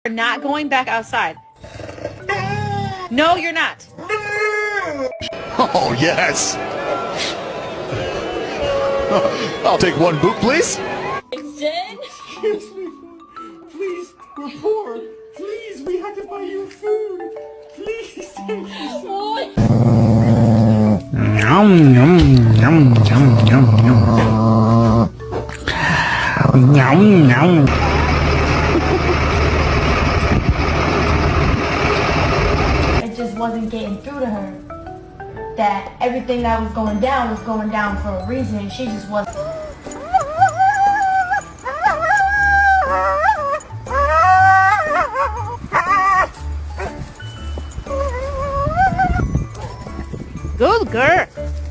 You're not going back outside. No, you're not. Oh, yes. I'll take one boot, please. Excuse me, please, we're poor. Please, we had to buy you food. Please, thank you so much. Yum, yum, yum, yum, yum, yum. Yum, yum. It just wasn't getting through to her that everything that was going down for a reason. She just wasn't.